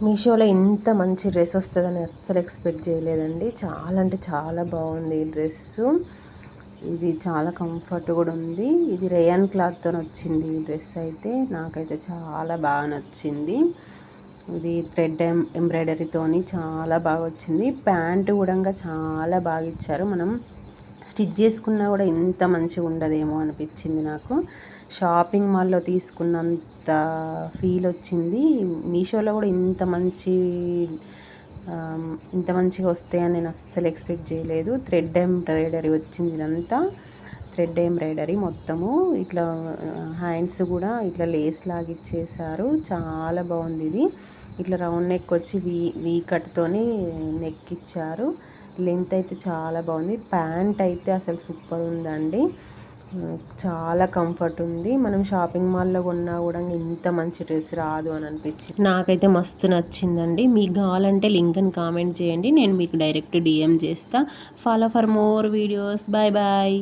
మీషోలో ఇంత మంచి డ్రెస్ వస్తుందని అస్సలు ఎక్స్పెక్ట్ చేయలేదండి. చాలా అంటే చాలా బాగుంది ఈ డ్రెస్సు. ఇది చాలా కంఫర్ట్ కూడా ఉంది. ఇది రేయాన్ క్లాత్తో వచ్చింది ఈ డ్రెస్ అయితే. నాకైతే చాలా బాగా నచ్చింది. ఇది థ్రెడ్ ఎంబ్రాయిడరీతోని చాలా బాగా వచ్చింది. ప్యాంటు కూడా చాలా బాగా ఇచ్చారు. మనం స్టిచ్ చేసుకున్నా కూడా ఇంత మంచిగా ఉండదేమో అనిపించింది నాకు. షాపింగ్ మాల్లో తీసుకున్నంత ఫీల్ వచ్చింది. మీషోలో కూడా ఇంత మంచిగా వస్తాయని నేను అస్సలు ఎక్స్పెక్ట్ చేయలేదు. థ్రెడ్ ఎంబ్రాయిడరీ వచ్చింది. ఇదంతా థ్రెడ్ ఎంబ్రాయిడరీ మొత్తము. ఇట్లా హ్యాండ్స్ కూడా ఇట్లా లేస్ లాగా ఇచ్చేసారు. చాలా బాగుంది ఇది. ఇట్లా రౌండ్ నెక్ వచ్చి వీ కట్తోని నెక్ ఇచ్చారు. లెంత్ అయితే చాలా బాగుంది. ప్యాంట్ అయితే అసలు సూపర్ ఉందండి. చాలా కంఫర్ట్ ఉంది. మనం షాపింగ్ మాల్లో కొన్నా కూడా ఇంత మంచి డ్రెస్ రాదు అని అనిపించింది. నాకైతే మస్తు నచ్చిందండి. మీకు కావాలంటే లింక్ అని కామెంట్ చేయండి, నేను మీకు డైరెక్ట్ డిఎం చేస్తా. Follow for more videos. Bye bye.